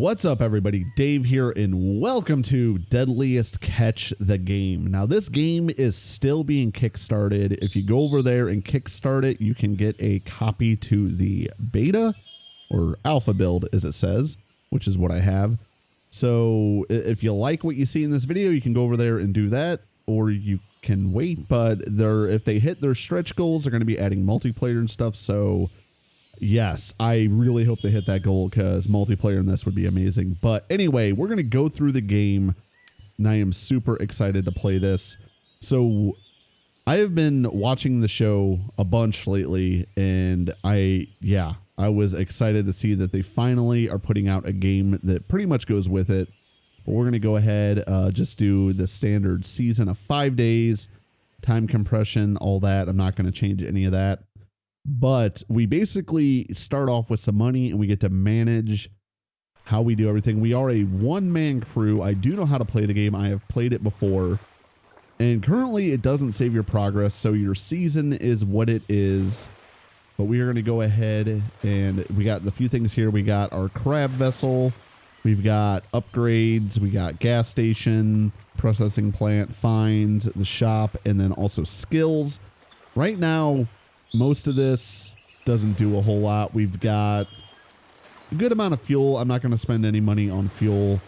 What's up, everybody? Dave here, and welcome to Deadliest Catch the Game. Now, this game is still being kickstarted. If you go over there and kickstart it, you can get a copy to the beta or alpha build, as it says, which is what I have. So if you like what you see in this video, you can go over there and do that, or you can wait. But if they hit their stretch goals, they're going to be adding multiplayer and stuff. So yes, I really hope they hit that goal because multiplayer in this would be amazing. But anyway, we're going to go through the game, and I am super excited to play this. So I have been watching the show a bunch lately, and I was excited to see that they finally are putting out a game that pretty much goes with it. But we're going to go ahead, just do the standard season of 5 days, time compression, all that. I'm not going to change any of that. But we basically start off with some money and we get to manage how we do everything. We are a one-man crew. I do know how to play the game. I have played it before. And currently it doesn't save your progress. So your season is what it is. But we are going to go ahead and we got the few things here. We got our crab vessel. We've got upgrades. We got gas station, processing plant, finds, the shop, and then also skills. Right now, most of this doesn't do a whole lot. We've got a good amount of fuel. I'm not going to spend any money on fuel.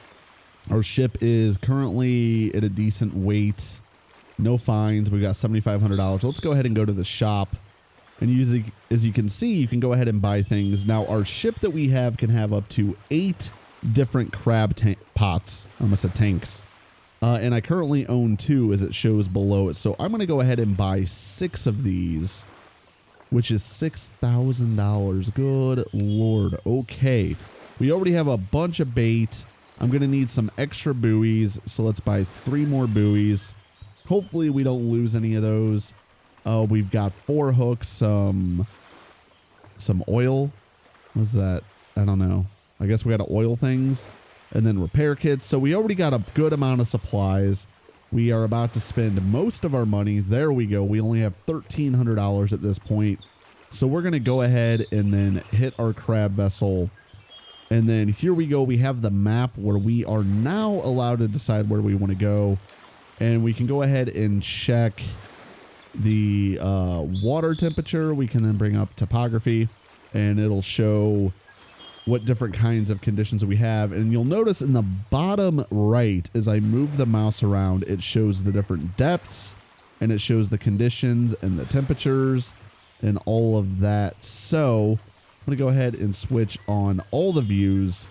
Our ship is currently at a decent weight. No fines. We got $7,500. Let's go ahead and go to the shop. And usually, as you can see, you can go ahead and buy things. Now, our ship that we have can have up to 8 different crab pots. I almost said tanks. And I currently own 2 as it shows below it. So I'm going to go ahead and buy 6 of these, which is $6,000. Good Lord. Okay. We already have a bunch of bait. I'm going to need some extra buoys. So let's buy 3 more buoys. Hopefully we don't lose any of those. We've got 4 hooks, some oil. What's that? I don't know. I guess we got to oil things and then repair kits. So we already got a good amount of supplies. We are about to spend most of our money. There we go. We only have $1,300 at this point. So we're going to go ahead and then hit our crab vessel. And then here we go. We have the map where we are now allowed to decide where we want to go. And we can go ahead and check the water temperature. We can then bring up topography and it'll show what different kinds of conditions we have. And you'll notice in the bottom right, as I move the mouse around, it shows the different depths and it shows the conditions and the temperatures and all of that. So I'm going to go ahead and switch on all the views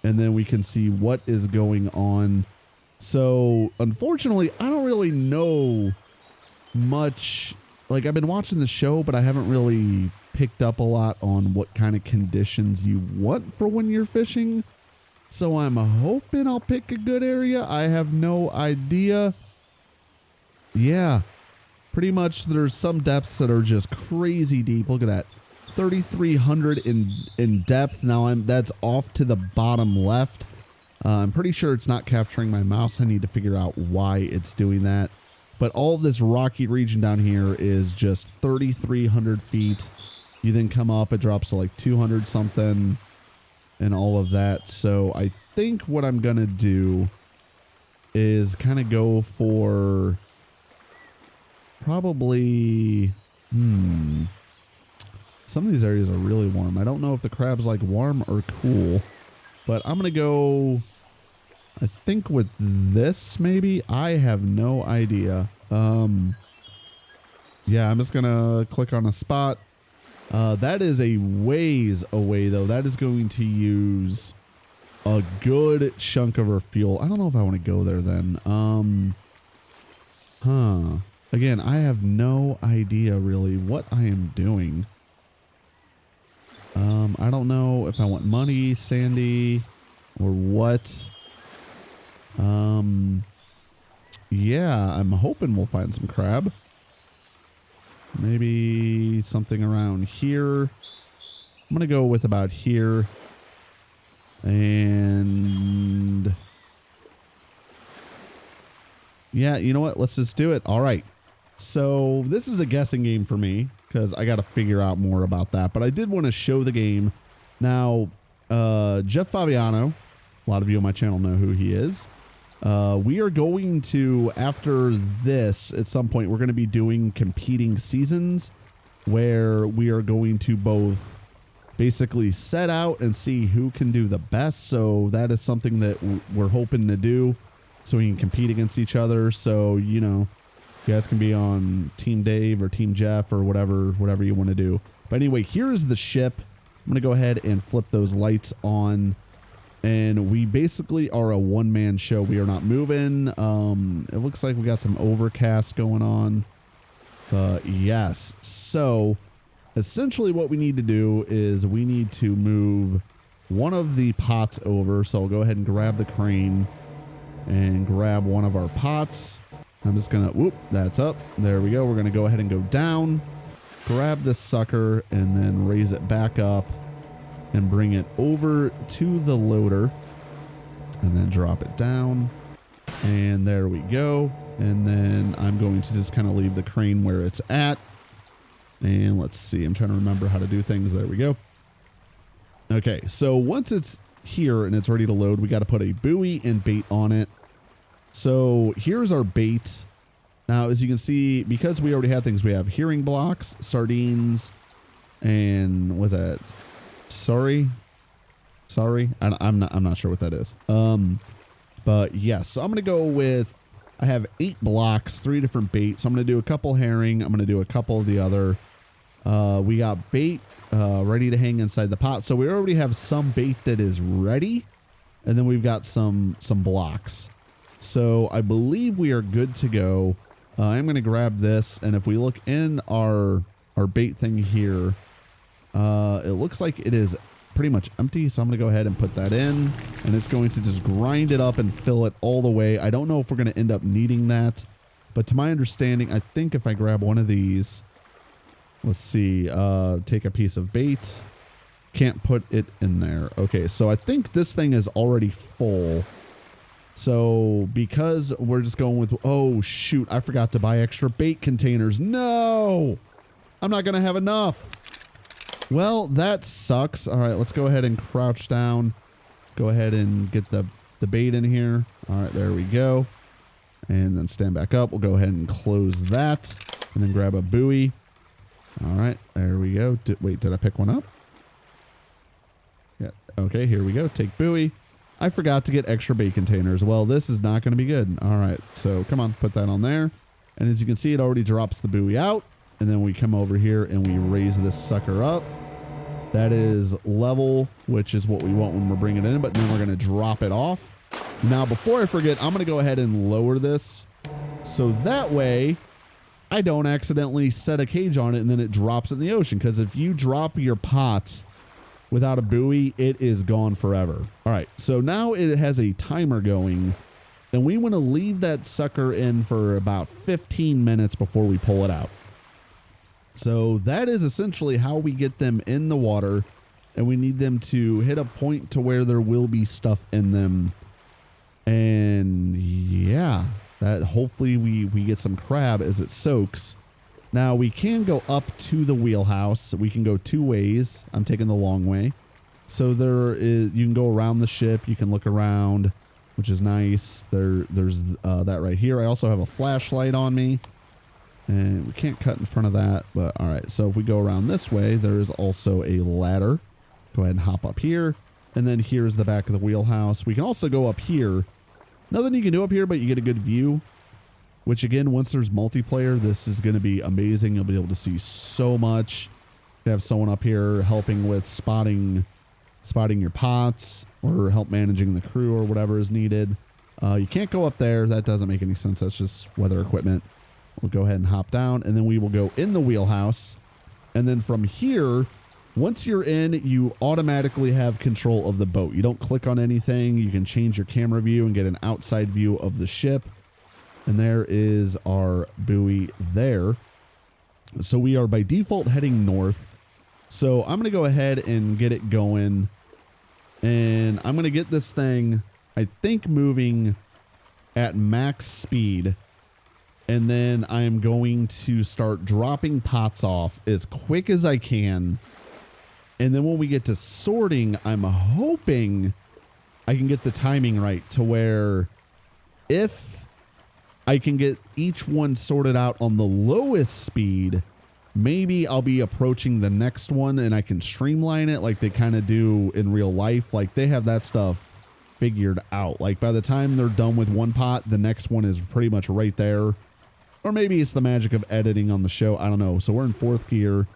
and then we can see what is going on. So unfortunately, I don't really know much. Like, I've been watching the show, but I haven't really picked up a lot on what kind of conditions you want for when you're fishing. So I'm hoping I'll pick a good area. I have no idea. Yeah, pretty much there's some depths that are just crazy deep. Look at that. 3,300 in depth. Now that's off to the bottom left. I'm pretty sure it's not capturing my mouse. I need to figure out why it's doing that. But all this rocky region down here is just 3,300 feet. You then come up, it drops to like 200 something and all of that. So I think what I'm going to do is kind of go for probably, some of these areas are really warm. I don't know if the crabs like warm or cool, but I'm going to go, I think with this maybe. I have no idea. Yeah, I'm just going to click on a spot. That is a ways away though. That is going to use a good chunk of our fuel. I don't know if I want to go there then. Again, I have no idea really what I am doing. I don't know if I want money, sandy, or what. Yeah, I'm hoping we'll find some crab. Maybe something around here. I'm going to go with about here. And yeah, you know what? Let's just do it. All right. So this is a guessing game for me because I got to figure out more about that. But I did want to show the game. Now, Jeff Fabiano A lot of you on my channel know who he is. We are going to, after this, at some point, we're going to be doing competing seasons where we are going to both basically set out and see who can do the best. So that is something that we're hoping to do so we can compete against each other. So, you know, you guys can be on Team Dave or Team Jeff or whatever you want to do. But anyway, here is the ship. I'm going to go ahead and flip those lights on. And we basically are a one-man show. We are not moving. It looks like we got some overcast going on. Yes. So essentially what we need to do is we need to move one of the pots over. So I'll go ahead and grab the crane and grab one of our pots. I'm just going to, whoop, that's up. There we go. We're going to go ahead and go down, grab this sucker, and then raise it back up and bring it over to the loader and then drop it down. And there we go. And then I'm going to just kind of leave the crane where it's at. And let's see, I'm trying to remember how to do things. There we go. Okay, so once it's here and it's ready to load, we got to put a buoy and bait on it. So here's our bait. Now, as you can see, because we already had things, we have herring blocks, sardines, and what's that? Sorry. I'm not sure what that is. But yes, so I'm going to go with, I have 8 blocks, 3 different baits. So I'm going to do a couple herring. I'm going to do a couple of the other. We got bait ready to hang inside the pot. So we already have some bait that is ready. And then we've got some blocks. So I believe we are good to go. I'm going to grab this. And if we look in our bait thing here, it looks like it is pretty much empty. So I'm going to go ahead and put that in, and it's going to just grind it up and fill it all the way. I don't know if we're going to end up needing that, but to my understanding, I think if I grab one of these, let's see, take a piece of bait, can't put it in there. Okay. So I think this thing is already full. So because we're just going with, oh shoot, I forgot to buy extra bait containers. No, I'm not going to have enough. Well, that sucks. All right, let's go ahead and crouch down. Go ahead and get the bait in here. All right, there we go. And then stand back up. We'll go ahead and close that and then grab a buoy. All right, there we go. Wait, did I pick one up? Yeah, okay, here we go. Take buoy. I forgot to get extra bait containers. Well, this is not going to be good. All right, so come on, put that on there. And as you can see, it already drops the buoy out. And then we come over here and we raise this sucker up. That is level, which is what we want when we're bringing it in. But then we're going to drop it off. Now, before I forget, I'm going to go ahead and lower this. So that way, I don't accidentally set a cage on it and then it drops in the ocean. Because if you drop your pot without a buoy, it is gone forever. All right, so now it has a timer going. And we want to leave that sucker in for about 15 minutes before we pull it out. So that is essentially how we get them in the water, and we need them to hit a point to where there will be stuff in them. And yeah, that hopefully we get some crab as it soaks. Now we can go up to the wheelhouse. We can go 2 ways. I'm taking the long way. So you can go around the ship. You can look around, which is nice. There's that right here. I also have a flashlight on me. And we can't cut in front of that, but all right. So if we go around this way, there is also a ladder. Go ahead and hop up here. And then here's the back of the wheelhouse. We can also go up here. Nothing you can do up here, but you get a good view. Which again, once there's multiplayer, this is going to be amazing. You'll be able to see so much. You have someone up here helping with spotting your pots or help managing the crew or whatever is needed. You can't go up there. That doesn't make any sense. That's just weather equipment. We'll go ahead and hop down, and then we will go in the wheelhouse. And then from here, once you're in, you automatically have control of the boat. You don't click on anything. You can change your camera view and get an outside view of the ship. And there is our buoy there. So we are by default heading north. So I'm going to go ahead and get it going. And I'm going to get this thing, I think, moving at max speed. And then I am going to start dropping pots off as quick as I can. And then when we get to sorting, I'm hoping I can get the timing right to where if I can get each one sorted out on the lowest speed, maybe I'll be approaching the next one and I can streamline it like they kind of do in real life. Like they have that stuff figured out. Like by the time they're done with one pot, the next one is pretty much right there. Or maybe it's the magic of editing on the show. I don't know. So we're in 4th gear.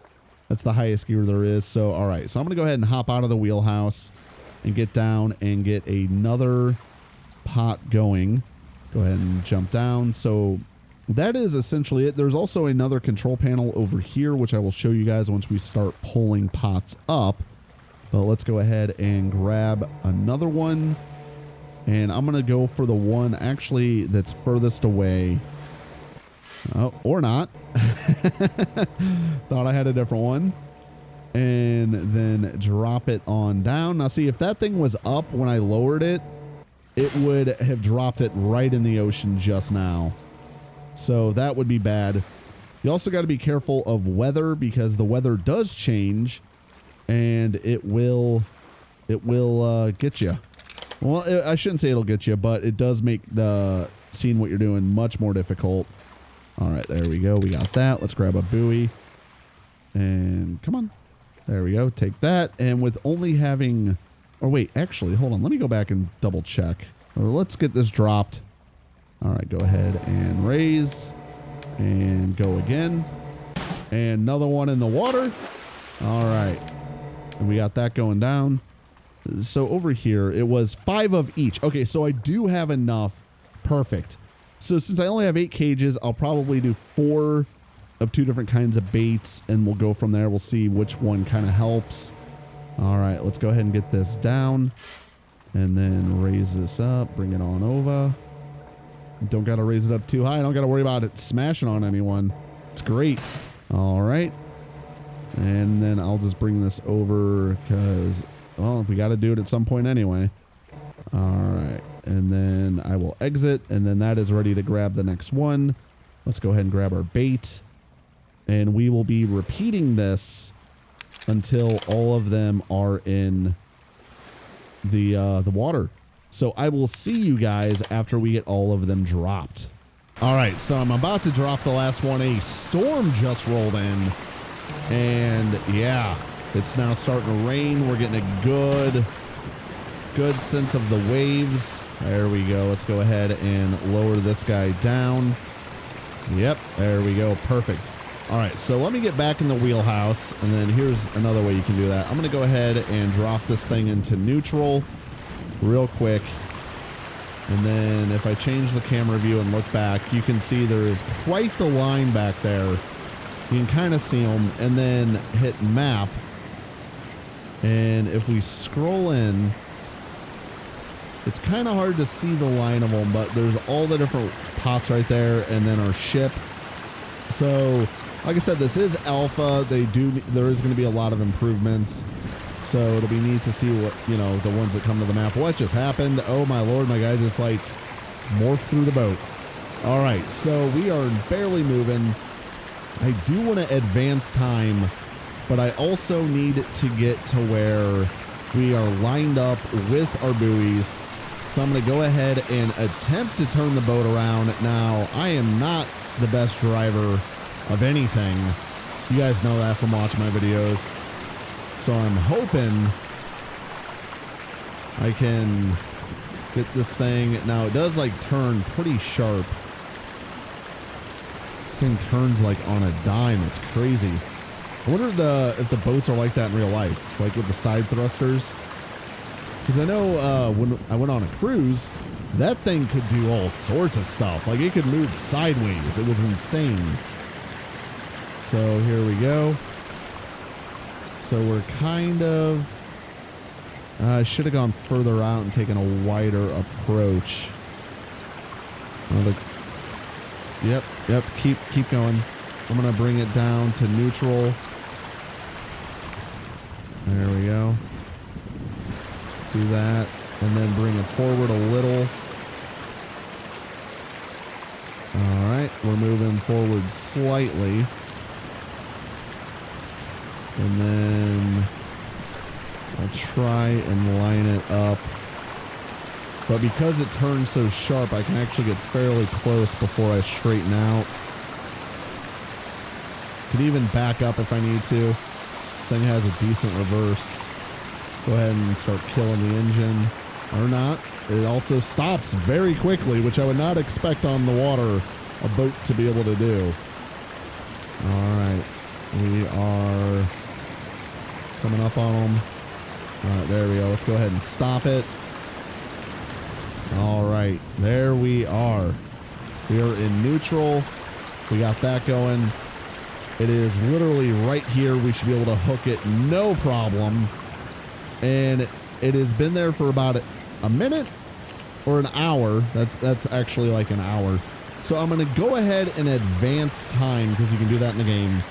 That's the highest gear there is. So, all right. So I'm going to go ahead and hop out of the wheelhouse and get down and get another pot going. Go ahead and jump down. So that is essentially it. There's also another control panel over here, which I will show you guys once we start pulling pots up. But let's go ahead and grab another one. And I'm going to go for the one actually that's furthest away. Oh, or not. Thought I had a different one. And then drop it on down. Now see, if that thing was up when I lowered it, it would have dropped it right in the ocean just now. So that would be bad. You also got to be careful of weather because the weather does change and it will get you. Well, I shouldn't say it'll get you, but it does make the seeing what you're doing much more difficult. All right, there we go. We got that. Let's grab a buoy and come on. There we go. Take that. And with only having, or wait, actually, hold on. Let me go back and double check. Or let's get this dropped. All right, go ahead and raise and go again. And another one in the water. All right. And we got that going down. So over here, it was 5 of each. Okay, so I do have enough. Perfect. So since I only have 8 cages, I'll probably do 4 of 2 different kinds of baits, and we'll go from there. We'll see which one kind of helps. All right, let's go ahead and get this down and then raise this up, bring it on over. Don't got to raise it up too high. I don't got to worry about it smashing on anyone. It's great. All right. And then I'll just bring this over because, well, we got to do it at some point anyway. All right. And then I will exit, and then that is ready to grab the next one. Let's go ahead and grab our bait. And we will be repeating this until all of them are in the water. So I will see you guys after we get all of them dropped. All right, so I'm about to drop the last one. A storm just rolled in. And yeah, it's now starting to rain. We're getting a good sense of the waves. There we go. Let's go ahead and lower this guy down. Yep, there we go. Perfect. All right, so let me get back in the wheelhouse, and then here's another way you can do that. I'm going to go ahead and drop this thing into neutral real quick. And then if I change the camera view and look back, you can see there is quite the line back there. You can kind of see them, and then hit map. And if we scroll in, it's kind of hard to see the line of them, but there's all the different pots right there, and then our ship. So, like I said, this is alpha. There is going to be a lot of improvements. So it'll be neat to see what, the ones that come to the map. What just happened? Oh my lord, my guy just like morphed through the boat. All right, so we are barely moving. I do want to advance time, but I also need to get to where we are lined up with our buoys. So I'm going to go ahead and attempt to turn the boat around. Now, I am not the best driver of anything. You guys know that from watching my videos. So I'm hoping I can get this thing. Now, it does like turn pretty sharp. This thing turns like on a dime. It's crazy. I wonder if the boats are like that in real life, like with the side thrusters. Because I know when I went on a cruise, that thing could do all sorts of stuff. Like it could move sideways. It was insane. So here we go. So we're kind of... I should have gone further out and taken a wider approach. Yep, keep going. I'm going to bring it down to neutral. There we go. Do that, and then bring it forward a little. All right, we're moving forward slightly. And then I'll try and line it up But because it turns so sharp, I can actually get fairly close before I straighten out. Could even back up if I need to. This thing has a decent reverse. Go ahead and start killing the engine. Or not. It also stops very quickly, which I would not expect on the water a boat to be able to do. Alright. We are coming up on them. Alright, there we go. Let's go ahead and stop it. Alright, there we are. We are in neutral. We got that going. It is literally right here. We should be able to hook it no problem. And it has been there for about a minute or an hour. That's actually like an hour. So I'm going to go ahead and advance time because you can do that in the game.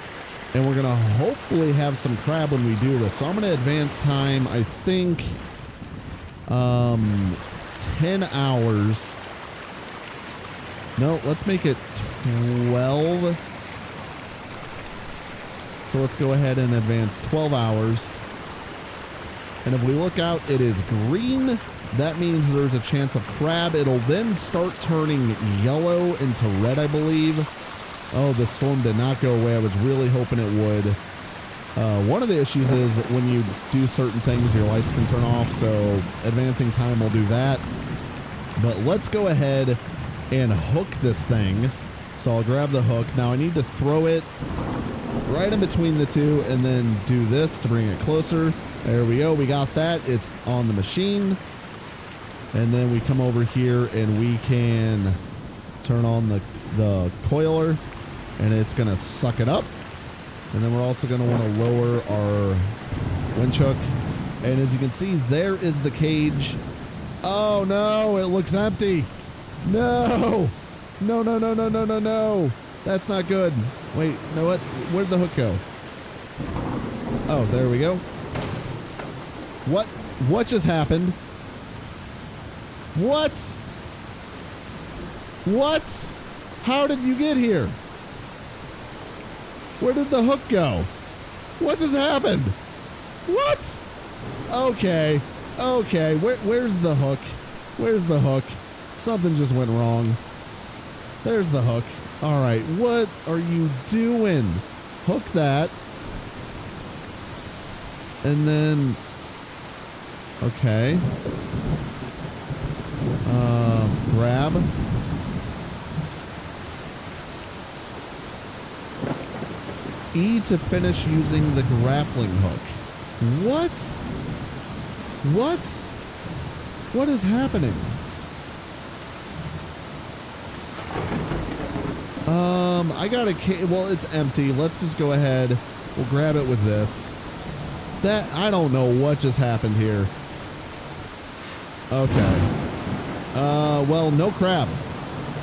And we're going to hopefully have some crab when we do this. So I'm going to advance time, I think, 10 hours. No, let's make it 12. So let's go ahead and advance 12 hours. And if we look out, it is green. That means there's a chance of crab. It'll then start turning yellow into red, I believe. Oh, the storm did not go away. I was really hoping it would. One of the issues is when you do certain things, your lights can turn off. So advancing time will do that. But let's go ahead and hook this thing. So I'll grab the hook. Now I need to throw it right in between the two and then do this to bring it closer. There we go. We got that. It's on the machine. And then we come over here and we can turn on the coiler and it's going to suck it up. And then we're also going to want to lower our winch hook. And as you can see, there is the cage. Oh no, it looks empty. No. No, no, no, no, no, no, no. That's not good. Wait, you know what? Where'd the hook go? Oh, there we go. What just happened? What? What? How did you get here? Where did the hook go? What just happened? What? Okay. Okay. Where's the hook? Where's the hook? Something just went wrong. There's the hook. All right. What are you doing? Hook that. And then... Okay. Grab. E to finish using the grappling hook. What? What? What is happening? I got a well, it's empty. Let's just go ahead. We'll grab it with this. I don't know what just happened here. Okay. Well, no crab.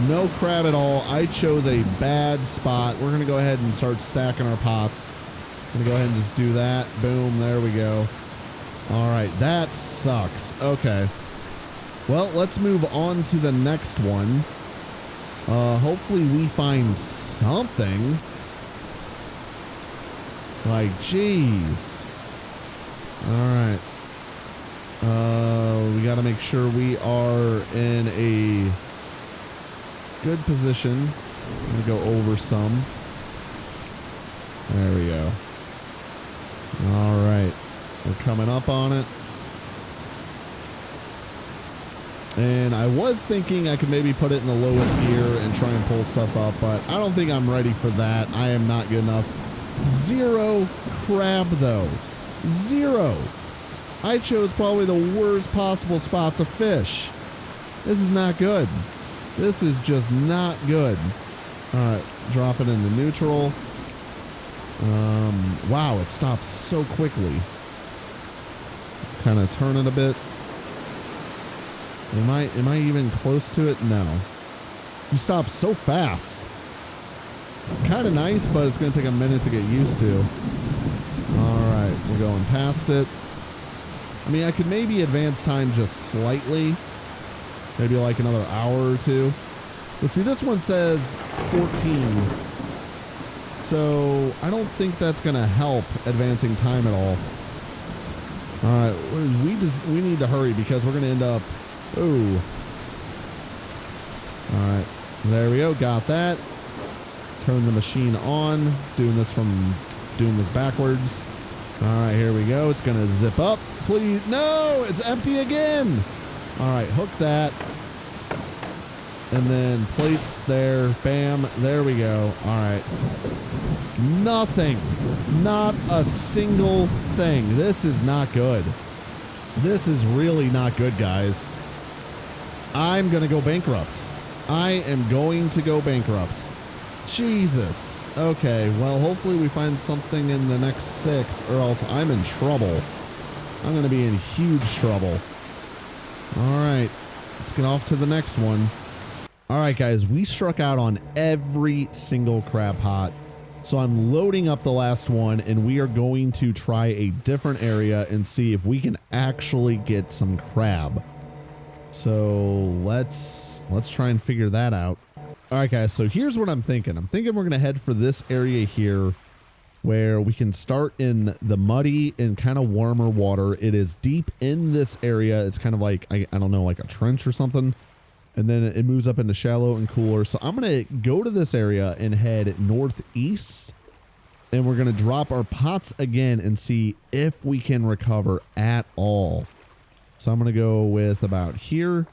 No crab at all. I chose a bad spot. We're going to go ahead and start stacking our pots. I'm going to go ahead and just do that. Boom. There we go. All right. That sucks. Okay. Well, let's move on to the next one. Hopefully we find something. Like, jeez. All right. We got to make sure we are in a good position. I'm going to go over some. There we go. All right. We're coming up on it. And I was thinking I could maybe put it in the lowest gear and try and pull stuff up, but I don't think I'm ready for that. I am not good enough. 0 crab, though. 0. I chose probably the worst possible spot to fish. This is not good. This is just not good. All right, drop it into neutral. Wow, it stops so quickly. Kind of turn it a bit. Am I even close to it? No. You stop so fast. Kind of nice, but it's going to take a minute to get used to. All right, we're going past it. I mean, I could maybe advance time just slightly. Maybe like another hour or two. But see, this one says 14. So I don't think that's going to help advancing time at all. All right, we need to hurry because we're going to end up Oh. All right. There we go. Got that. Turn the machine on. Doing this backwards. All right, here we go. It's going to zip up. Please. No, it's empty again. All right, hook that. And then place there. Bam. There we go. All right. Nothing. Not a single thing. This is not good. This is really not good, guys. I'm going to go bankrupt. I am going to go bankrupt. Jesus. Okay, well, hopefully we find something in the next 6, or else I'm in trouble. I'm going to be in huge trouble. All right, let's get off to the next one. All right, guys, we struck out on every single crab pot. So I'm loading up the last one, and we are going to try a different area and see if we can actually get some crab. So let's try and figure that out. All right, guys, so here's what I'm thinking. I'm thinking we're going to head for this area here where we can start in the muddy and kind of warmer water. It is deep in this area. It's kind of like, I don't know, like a trench or something. And then it moves up into shallow and cooler. So I'm going to go to this area and head northeast. And we're going to drop our pots again and see if we can recover at all. So I'm going to go with about here.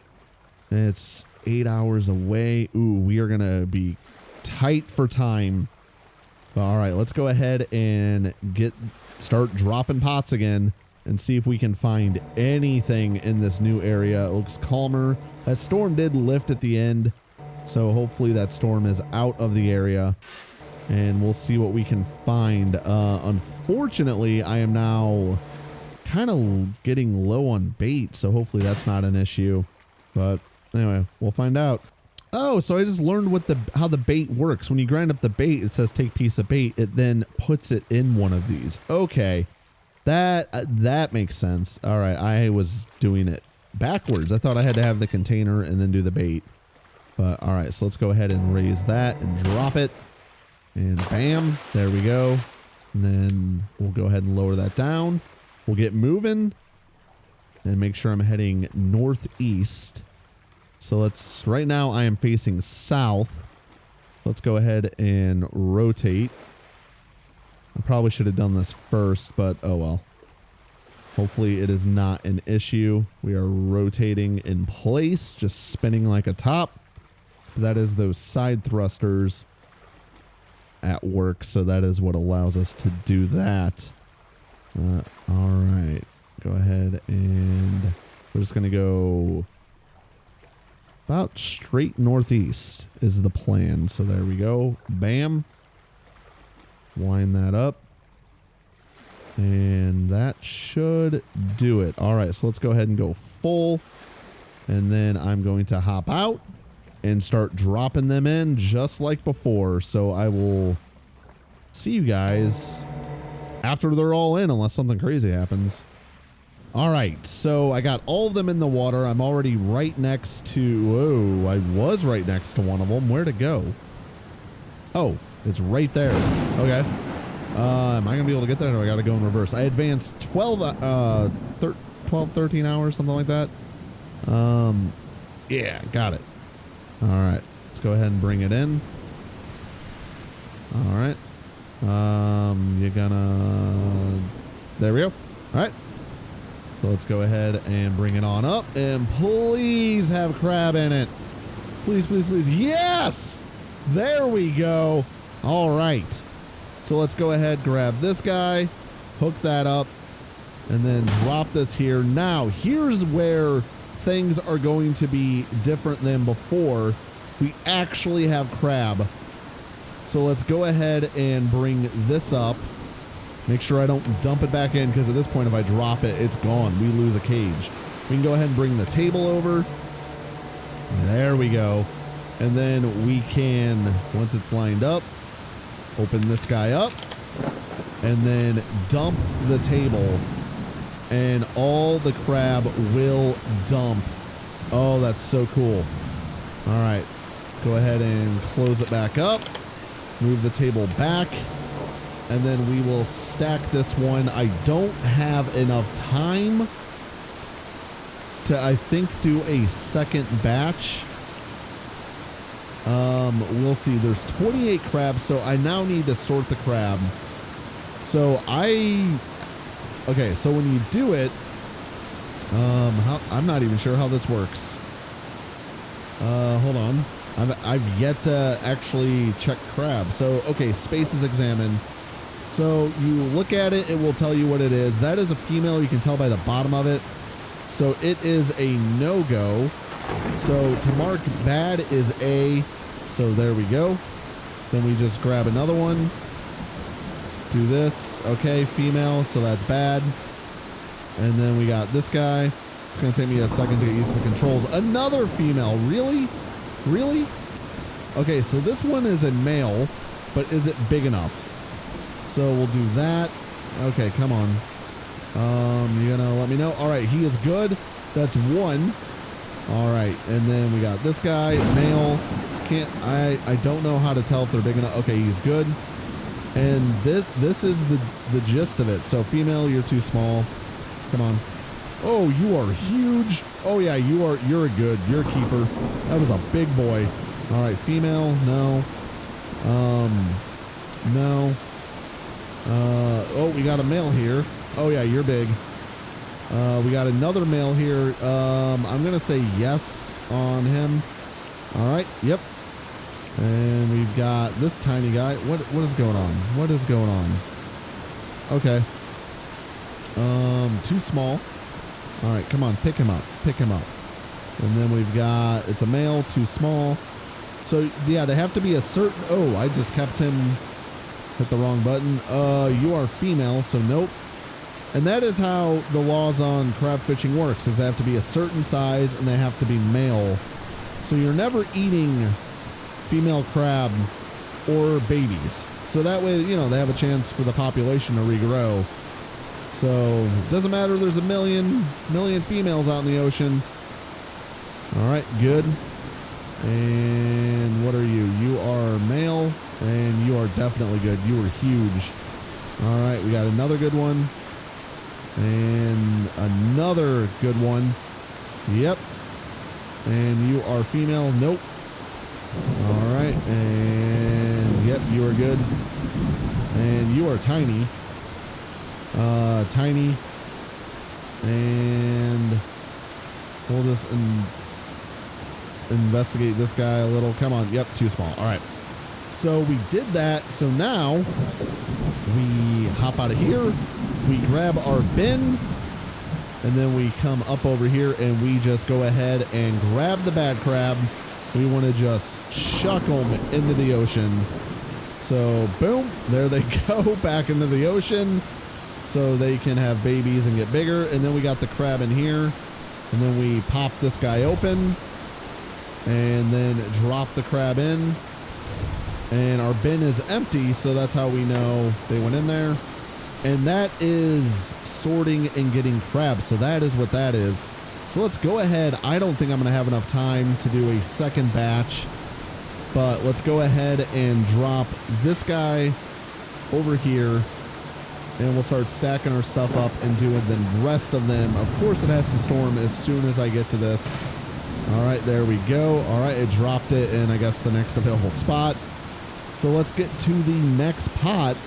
It's 8 hours away. Ooh, we are going to be tight for time. All right, let's go ahead and start dropping pots again and see if we can find anything in this new area. It looks calmer. That storm did lift at the end, so hopefully that storm is out of the area, and we'll see what we can find. Unfortunately, I am now kind of getting low on bait, so hopefully that's not an issue. But anyway, we'll find out. Oh, so I just learned how the bait works. When you grind up the bait, it says take piece of bait. It then puts it in one of these. Okay. That makes sense. All right, I was doing it backwards. I thought I had to have the container and then do the bait. But all right, so let's go ahead and raise that and drop it. And bam, there we go. And then we'll go ahead and lower that down. We'll get moving and make sure I'm heading northeast. So right now I am facing south. Let's go ahead and rotate. I probably should have done this first, but oh well. Hopefully it is not an issue. We are rotating in place, just spinning like a top. That is those side thrusters at work, so that is what allows us to do that. All right, go ahead and we're just gonna go about straight northeast is the plan. So there we go. Bam. Line that up. And that should do it. All right, so let's go ahead and go full. And then I'm going to hop out and start dropping them in just like before. So I will see you guys after they're all in, unless something crazy happens. All right, so I got all of them in the water. I'm already right next to, whoa, I was right next to one of them. Where'd it go? Oh, it's right there. Okay. Am I gonna be able to get there, or do I gotta go in reverse? I advanced 12, 13 hours, something like that. Yeah, got it. All right, let's go ahead and bring it in. All right. You're gonna, there we go. All right. So let's go ahead and bring it on up, and please have crab in it. Please, please, please. Yes! There we go. All right. So let's go ahead, grab this guy, hook that up, and then drop this here. Now, here's where things are going to be different than before. We actually have crab. So let's go ahead and bring this up. Make sure I don't dump it back in, because at this point, if I drop it, it's gone. We lose a cage. We can go ahead and bring the table over. There we go. And then we can, once it's lined up, open this guy up and then dump the table, and all the crab will dump. Oh, that's so cool. All right, go ahead and close it back up, move the table back, and then we will stack this one. I don't have enough time to, I think, do a second batch. We'll see. There's 28 crabs, so I now need to sort the crab. So okay, so when you do it, I'm not even sure how this works. Hold on. I've yet to actually check crab. So, okay, space is examined. So you look at it, it will tell you what it is. That is a female. You can tell by the bottom of it. So it is a no-go. So to mark bad is A. So there we go. Then we just grab another one. Do this. Okay, female. So that's bad. And then we got this guy. It's going to take me a second to get used to the controls. Another female. Really? Really? Okay, so this one is a male, but is it big enough? So we'll do that. Okay, come on. You're gonna let me know? All right, he is good. That's one. All right, and then we got this guy, male. I don't know how to tell if they're big enough. Okay, he's good. And this is the gist of it. So female, you're too small. Come on. Oh, you are huge. Oh yeah, you're a good. You're a keeper. That was a big boy. All right, female, no. No. Oh, we got a male here. Oh yeah, you're big. We got another male here. I'm gonna say yes on him. All right, yep. And we've got this tiny guy. What is going on? What is going on? Okay. Too small. All right, come on, pick him up. Pick him up. And then we've got, it's a male, too small. So yeah, they have to be a certain, oh, I just kept him, hit the wrong button. You are female, so nope. And that is how the laws on crab fishing works, is they have to be a certain size and they have to be male. So you're never eating female crab or babies. So that way, you know, they have a chance for the population to regrow. So it doesn't matter, there's a million females out in the ocean. All right, good. And what are you? You are male, and you are definitely good. You are huge. All right, we got another good one. And another good one. Yep. And you are female. Nope. All right. And yep, you are good. And you are tiny. Tiny. And we'll just investigate this guy a little. Come on. Yep, too small. All right. So we did that. So now we hop out of here. We grab our bin, and then we come up over here and we just go ahead and grab the bad crab. We want to just chuck them into the ocean. So boom, there they go back into the ocean so they can have babies and get bigger. And then we got the crab in here, and then we pop this guy open and then drop the crab in. And our bin is empty, so that's how we know they went in there. And that is sorting and getting crabs. So that is what that is. So let's go ahead. I don't think I'm going to have enough time to do a second batch, but let's go ahead and drop this guy over here, and we'll start stacking our stuff up and doing the rest of them. Of course, it has to storm as soon as I get to this. All right, there we go. All right, it dropped it in, I guess, the next available spot. So let's get to the next pot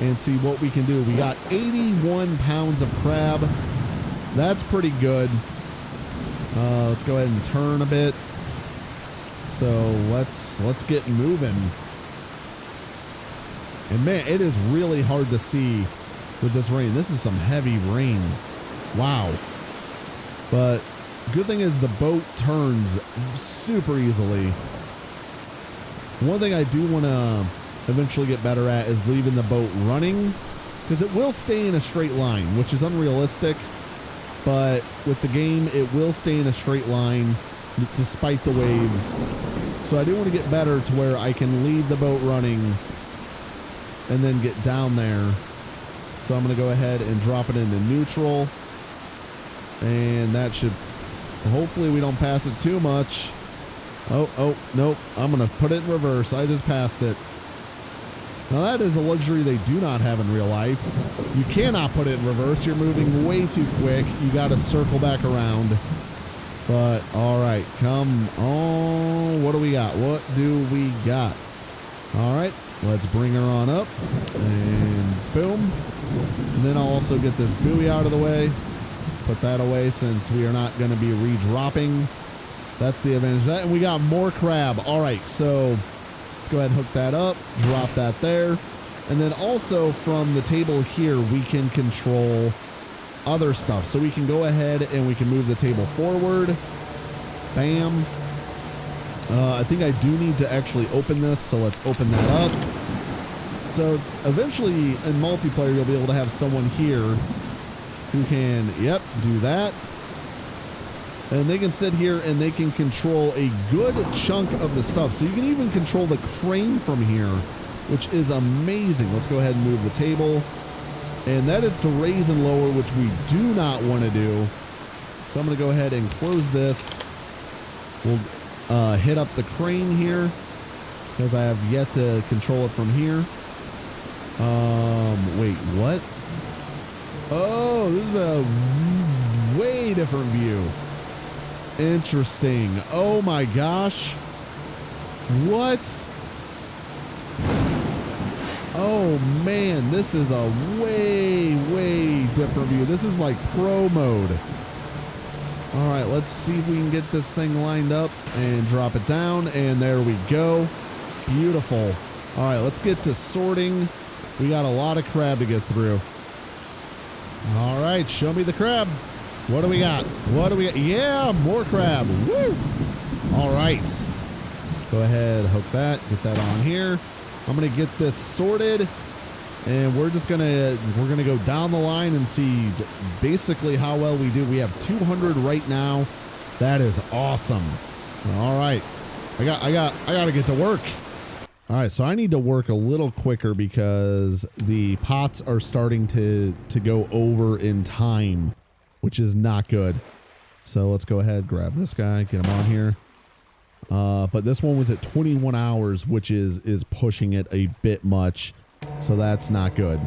and see what we can do. We got 81 pounds of crab. That's pretty good. Let's go ahead and turn a bit. So let's get moving. And man, it is really hard to see with this rain. This is some heavy rain. Wow. But good thing is the boat turns super easily. One thing I do want to eventually get better at is leaving the boat running, because it will stay in a straight line, which is unrealistic, but with the game it will stay in a straight line despite the waves. So I do want to get better to where I can leave the boat running and then get down there. So I'm going to go ahead and drop it into neutral, and that should, hopefully we don't pass it too much. Oh, nope. I'm going to put it in reverse. I just passed it. Now that is a luxury they do not have in real life. You cannot put it in reverse. You're moving way too quick. You got to circle back around. But all right, come on. What do we got? What do we got? All right, let's bring her on up and boom. And then I'll also get this buoy out of the way. Put that away since we are not going to be re-dropping. That's the advantage of that. And we got more crab. All right, so let's go ahead and hook that up. Drop that there. And then also from the table here, we can control other stuff. So we can go ahead and we can move the table forward. Bam. I think I do need to actually open this, so let's open that up. So eventually in multiplayer, you'll be able to have someone here who can, yep, do that. And they can sit here and they can control a good chunk of the stuff. So you can even control the crane from here, which is amazing. Let's go ahead and move the table. And that is to raise and lower, which we do not want to do. So I'm going to go ahead and close this. We'll hit up the crane here because I have yet to control it from here. Wait, what? Oh, this is a way different view. Interesting. Oh my gosh. What? Oh man, this is a way different view. This is like pro mode. All right, let's see if we can get this thing lined up and drop it down. And there we go. Beautiful. All right, let's get to sorting. We got a lot of crab to get through. All right, show me the crab. What do we got? What do we got? Yeah, more crab. Woo! All right. Go ahead, hook that, get that on here. I'm gonna get this sorted, and we're gonna go down the line and see basically how well we do. We have 200 right now. That is awesome. All right, I gotta get to work. All right, so I need to work a little quicker because the pots are starting to go over in time, which is not good. So let's go ahead, grab this guy, get him on here. But this one was at 21 hours, which is pushing it a bit much. So that's not good.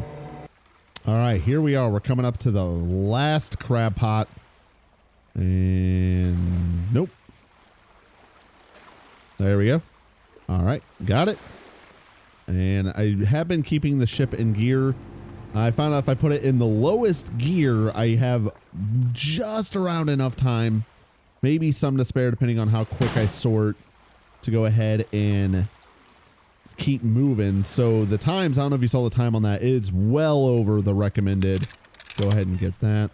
All right, here we are. We're coming up to the last crab pot. And nope. There we go. All right, got it. And I have been keeping the ship in gear. I found out if I put it in the lowest gear, I have just around enough time, maybe some to spare depending on how quick I sort, to go ahead and keep moving. So the times, I don't know if you saw the time on that, it's well over the recommended. Go ahead and get that.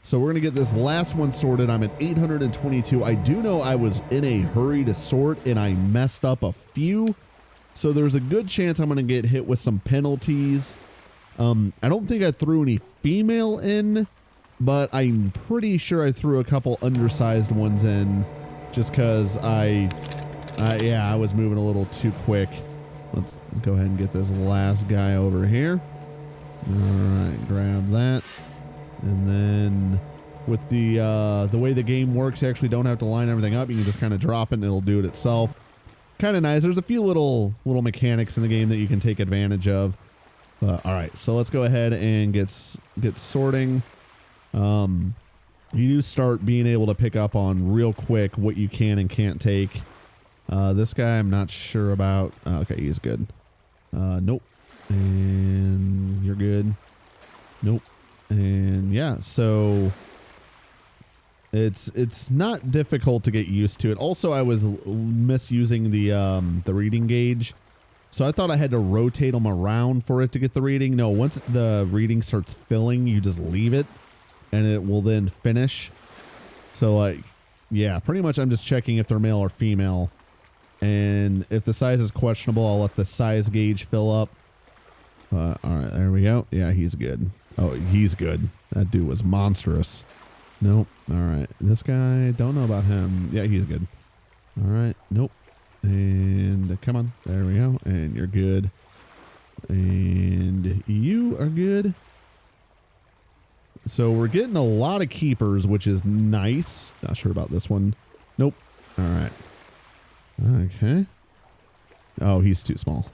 So we're going to get this last one sorted. I'm at 822. I do know I was in a hurry to sort and I messed up a few. So there's a good chance I'm going to get hit with some penalties. I don't think I threw any female in, but I'm pretty sure I threw a couple undersized ones in just because yeah, I was moving a little too quick. Let's go ahead and get this last guy over here. All right, grab that. And then with the way the game works, you actually don't have to line everything up. You can just kind of drop it and it'll do it itself. Kind of nice. There's a few little mechanics in the game that you can take advantage of. All right, so let's go ahead and get sorting. You do start being able to pick up on real quick what you can and can't take. This guy I'm not sure about. Okay, he's good. Nope. And you're good. Nope. And yeah, so it's not difficult to get used to it. Also, I was misusing the reading gauge. So I thought I had to rotate them around for it to get the reading. No, once the reading starts filling, you just leave it and it will then finish. So like, yeah, pretty much I'm just checking if they're male or female. And if the size is questionable, I'll let the size gauge fill up. All right, there we go. Yeah, he's good. Oh, he's good. That dude was monstrous. Nope. All right. This guy, don't know about him. Yeah, he's good. All right. Nope. And come on. There we go. And you're good. And you are good. So we're getting a lot of keepers, which is nice. Not sure about this one. Nope. All right. Okay. Oh, he's too small.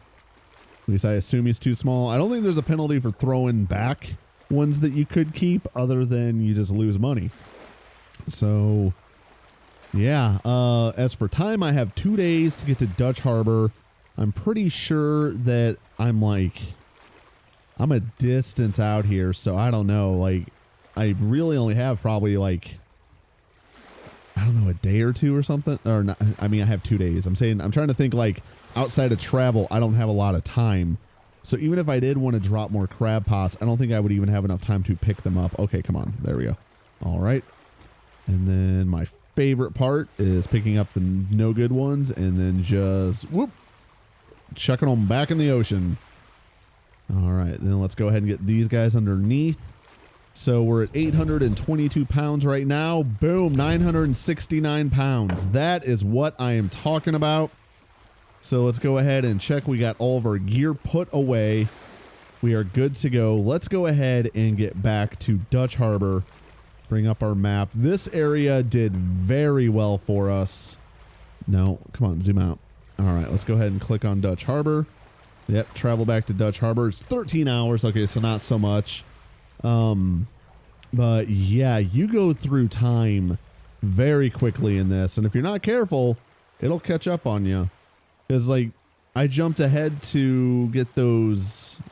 At least I assume he's too small. I don't think there's a penalty for throwing back ones that you could keep other than you just lose money. So yeah, as for time, I have 2 days to get to Dutch Harbor. I'm pretty sure that I'm a distance out here, so I don't know. Like, I really only have probably like, I don't know, a day or two or something. Or not, I mean, I have 2 days. I'm trying to think like outside of travel, I don't have a lot of time. So even if I did want to drop more crab pots, I don't think I would even have enough time to pick them up. Okay, come on. There we go. All right. And then my favorite part is picking up the no good ones and then just whoop, chucking them back in the ocean. All right, then let's go ahead and get these guys underneath. So we're at 822 pounds right now. Boom, 969 pounds. That is what I am talking about. So let's go ahead and check. We got all of our gear put away. We are good to go. Let's go ahead and get back to Dutch Harbor. Bring up our map. This area did very well for us. No, come on, zoom out. All right, let's go ahead and click on Dutch Harbor. Yep, travel back to Dutch Harbor. It's 13 hours. Okay, so not so much. But yeah, you go through time very quickly in this. And if you're not careful, it'll catch up on you. Because like I jumped ahead to get those,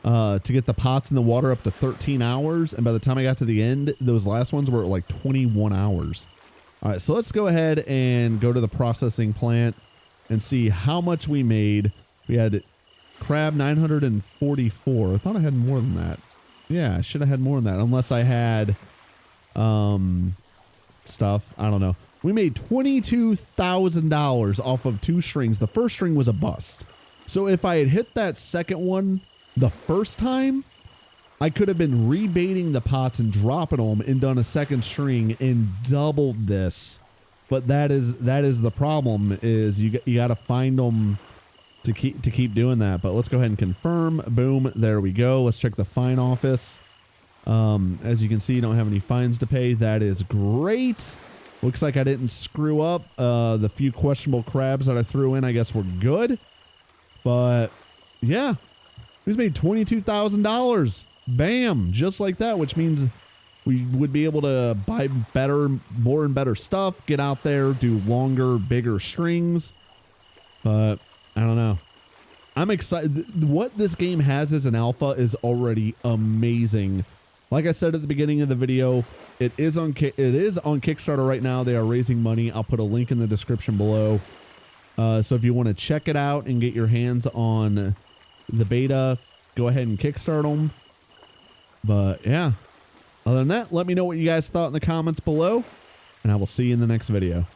to get the pots in the water up to 13 hours. And by the time I got to the end, those last ones were at like 21 hours. All right, so let's go ahead and go to the processing plant and see how much we made. We had crab 944. I thought I had more than that. Yeah, I should have had more than that. Unless I had stuff. I don't know. We made $22,000 off of 2 strings. The first string was a bust. So if I had hit that second one the first time, I could have been rebaiting the pots and dropping them and done a second string and doubled this. But that is the problem, is you got to find them to keep doing that. But let's go ahead and confirm. Boom, there we go. Let's check the fine office. As you can see, you don't have any fines to pay. That is great. Looks like I didn't screw up. The few questionable crabs that I threw in, I guess, were good. But yeah, we just made $22,000. Bam, just like that, which means we would be able to buy better, more and better stuff, get out there, do longer, bigger strings. But I don't know. I'm excited. What this game has as an alpha is already amazing. Like I said at the beginning of the video, it is on Kickstarter right now. They are raising money. I'll put a link in the description below. So if you want to check it out and get your hands on the beta, go ahead and kickstart them. But yeah, other than that, let me know what you guys thought in the comments below, and I will see you in the next video.